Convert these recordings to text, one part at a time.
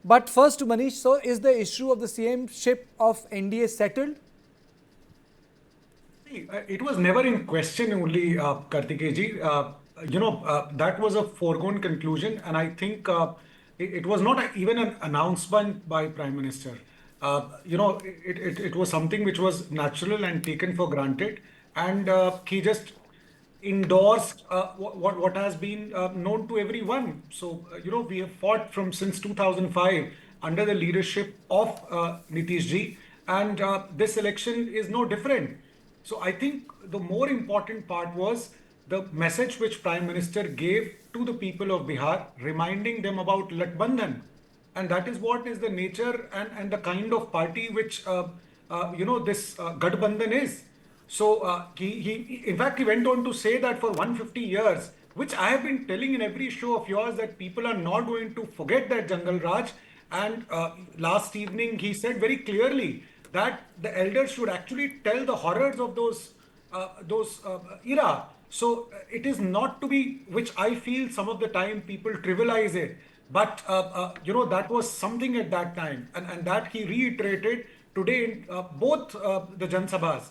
But first to Manish, so is the issue of the CM-ship of NDA settled? See, it was never in question only, Kartikeji. That was a foregone conclusion, and I think it was not even an announcement by Prime Minister. It was something which was natural and taken for granted, and he just endorsed what has been known to everyone. So, we have fought from since 2005 under the leadership of Nitish ji, and this election is no different. So I think the more important part was the message which Prime Minister gave to the people of Bihar, reminding them about Lath-Bandhan. And that is what is the nature and the kind of party which, this Gathbandhan is. So in fact, he went on to say that for 150 years, which I have been telling in every show of yours, that people are not going to forget that Jungle Raj. And last evening, he said very clearly that the elders should actually tell the horrors of those era. So it is not to be, which I feel some of the time people trivialize it. But, that was something at that time. And that he reiterated today in both the Jan Sabhas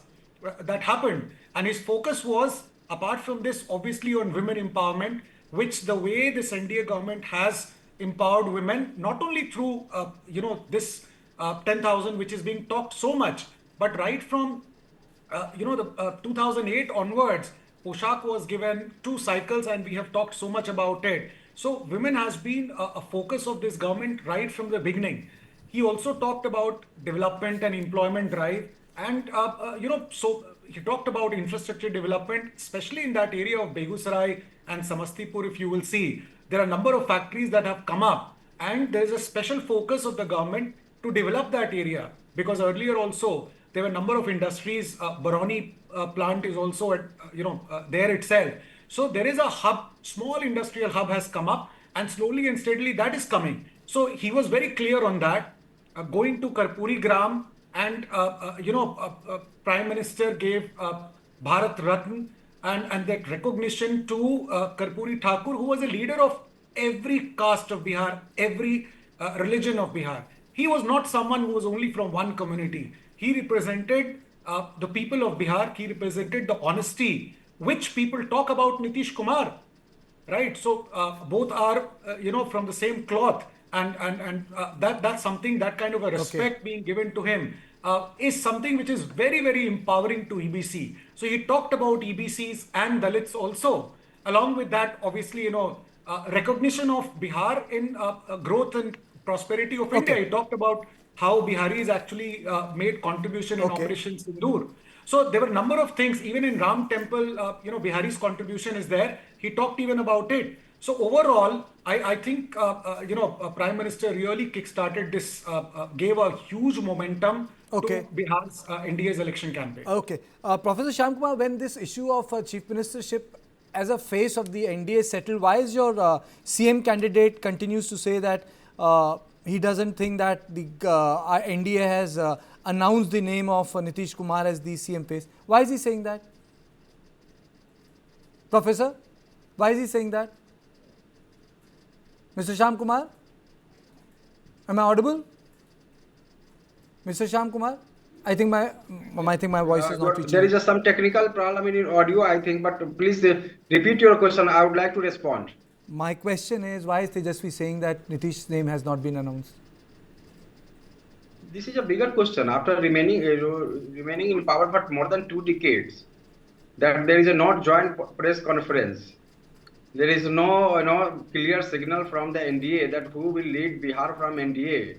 that happened. And his focus was, apart from this, obviously on women empowerment, which the way this NDA government has empowered women, not only through, this 10,000, which is being talked so much, but right from, the 2008 onwards, Poshak was given 2 cycles, and we have talked so much about it. So women has been a focus of this government right from the beginning. He also talked about development and employment drive, and so he talked about infrastructure development, especially in that area of Begusarai and Samastipur. If you will see, there are a number of factories that have come up, and there is a special focus of the government to develop that area, because earlier also there were a number of industries. Baroni plant is also at there itself. So there is a hub, small industrial hub has come up, and slowly and steadily that is coming. So he was very clear on that. Going to Karpuri-gram, and Prime Minister gave Bharat Ratna and that recognition to Karpoori Thakur, who was a leader of every caste of Bihar, every religion of Bihar. He was not someone who was only from one community. He represented the people of Bihar. He represented the honesty which people talk about Nitish Kumar, right? So both are, from the same cloth, and that's something, that kind of a respect being given to him is something which is very, very empowering to EBC. So he talked about EBCs and Dalits also. Along with that, obviously, recognition of Bihar in growth and prosperity of India. He talked about how Biharis actually made contribution in Operation Sindoor. So there were a number of things, even in Ram Temple, Bihari's contribution is there. He talked even about it. So overall, I think, Prime Minister really kickstarted this, gave a huge momentum to Bihar's India's election campaign. Okay. Professor Shyam Kumar, when this issue of Chief Ministership as a face of the NDA settled, why is your CM candidate continues to say that he doesn't think that the NDA has announced the name of Nitish Kumar as the CM face? Why is he saying that? Professor, why is he saying that? Mr. Shyam Kumar? Am I audible? Mr. Shyam Kumar? I think my voice is not reaching. There is some technical problem in your audio, I think, but please repeat your question. I would like to respond. My question is, why is Tejashwi saying that Nitish's name has not been announced? This is a bigger question. After remaining in power for more than 2 decades, that there is a not joint press conference. There is no clear signal from the NDA that who will lead Bihar from NDA.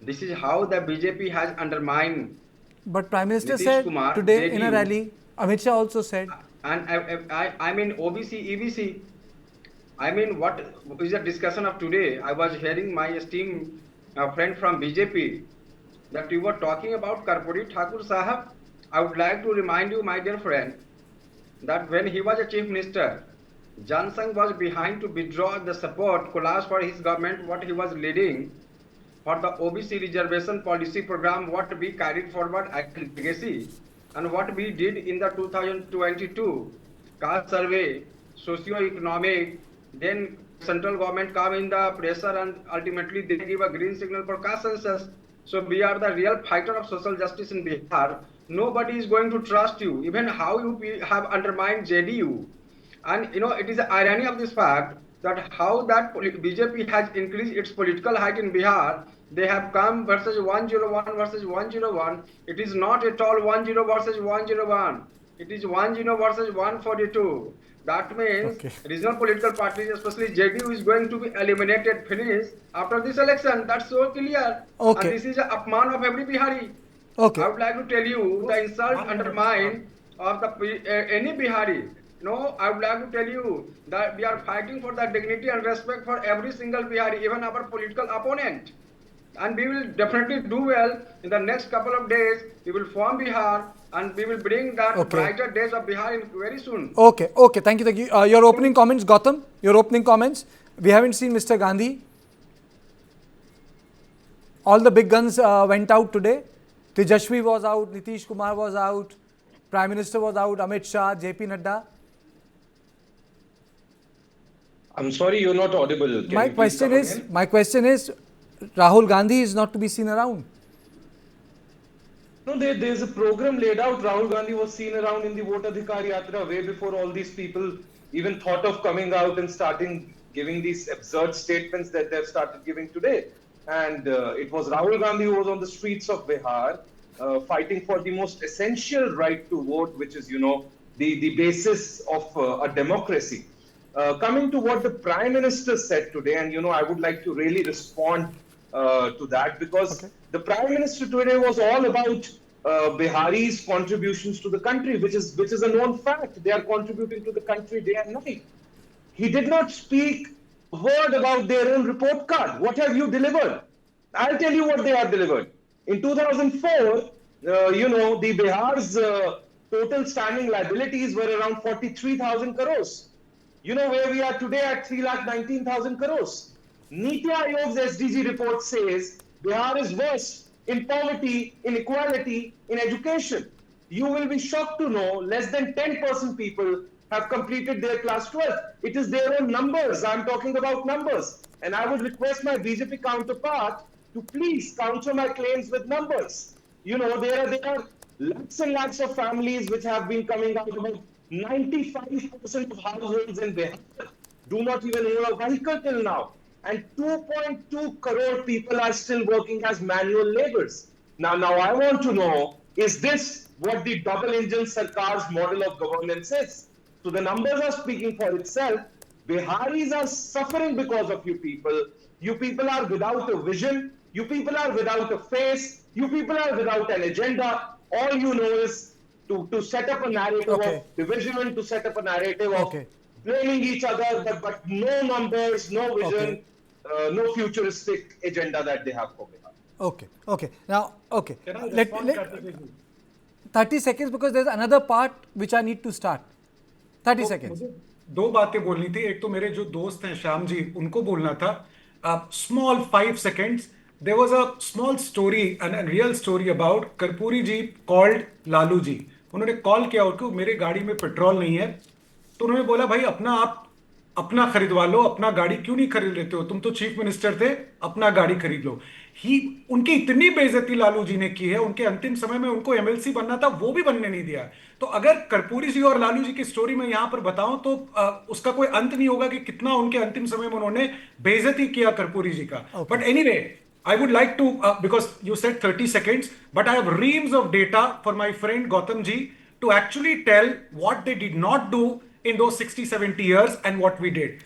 This is how the BJP has undermined. But Prime Minister Nitish said Kumar, today in a rally, Amit Shah also said. And I mean OBC, EBC. I mean, what is the discussion of today? I was hearing my esteemed friend from BJP that you were talking about Karpoori Thakur Sahab. I would like to remind you, my dear friend, that when he was a chief minister, Jan Sangh was behind to withdraw the support, collapse for his government, what he was leading for the OBC reservation policy program, what we carried forward as legacy, and what we did in the 2022 caste survey, socio-economic, then central government come in the pressure and ultimately they give a green signal for caste census. So we are the real fighter of social justice in Bihar. Nobody is going to trust you, even how you have undermined JDU. And it is the irony of this fact that how that BJP has increased its political height in Bihar. They have come versus 101 versus 101. It is not at all 10 versus 101. It is 10 versus 142. That means regional political parties, especially JDU, is going to be eliminated, finished after this election. That's so clear. And this is an upman of every Bihari. I would like to tell you the insult undermine of the any Bihari. I would like to tell you that we are fighting for the dignity and respect for every single Bihari, even our political opponent. And we will definitely do well in the next couple of days. We will form Bihar and we will bring that brighter days of Bihar in very soon. Okay. Thank you. Your opening comments, Gautam. Your opening comments. We haven't seen Mr. Gandhi. All the big guns went out today. Tejashwi was out. Nitish Kumar was out. Prime Minister was out. Amit Shah, JP Nadda. I'm sorry, you're not audible. My question is, Rahul Gandhi is not to be seen around. No, there's a program laid out. Rahul Gandhi was seen around in the Vote Adhikar Yatra way before all these people even thought of coming out and starting giving these absurd statements that they've started giving today. And it was Rahul Gandhi who was on the streets of Bihar fighting for the most essential right to vote, which is, the basis of a democracy. Coming to what the Prime Minister said today, and I would like to really respond to that, because the Prime Minister today was all about Bihari's contributions to the country, which is a known fact. They are contributing to the country day and night. He did not speak a word about their own report card. What have you delivered? I'll tell you what they have delivered. In 2004, the Bihar's total standing liabilities were around 43,000 crores. You know where we are today at 3,19,000 crores. Niti Aayog's SDG report says Bihar is worse in poverty, inequality, in education. You will be shocked to know less than 10% people have completed their class 12. It is their own numbers. I'm talking about numbers. And I would request my BJP counterpart to please counter my claims with numbers. There are lakhs and lakhs of families which have been coming out. About 95% of households in Bihar do not even own a vehicle till now. And 2.2 crore people are still working as manual laborers. Now I want to know, is this what the double engine Sarkar's model of governance is? So the numbers are speaking for itself. Biharis are suffering because of you people. You people are without a vision. You people are without a face. You people are without an agenda. All you know is to set up a narrative of division, to set up a narrative of blaming each other, but no numbers, no vision, no futuristic agenda that they have for Bihar. Okay. Now, let 30 seconds, because there's another part which I need to start. 30 seconds. दो बातें बोलनी थी. एक तो मेरे जो दोस्त हैं श्याम जी, उनको बोलना था. Small 5 seconds. There was a small story and a real story about Karpoori ji called Lalu ji. उन्होंने कॉल किया उनको, मेरे गाड़ी में पेट्रोल नहीं है. तो उन्होंने बोला, भाई अपना खरीदवा लो, अपना गाड़ी क्यों नहीं खरीद लेते हो, तुम तो चीफ मिनिस्टर थे, अपना गाड़ी खरीद लो. उनकी इतनी बेइज्जती लालू जी ने की है, उनके अंतिम समय में उनको एमएलसी बनना था, वो भी बनने नहीं दिया. तो अगर कर्पूरी जी और लालू जी की स्टोरी में यहां पर बताऊं तो उसका कोई अंत नहीं होगा कि कितना उनके अंतिम समय में उन्होंने बेइज्जती किया कर्पूरी जी का. But anyway, I would like to, because you said 30 seconds, but I have reams of data for my friend Gautam ji to actually tell what they did not do in those 60-70 years and what we did.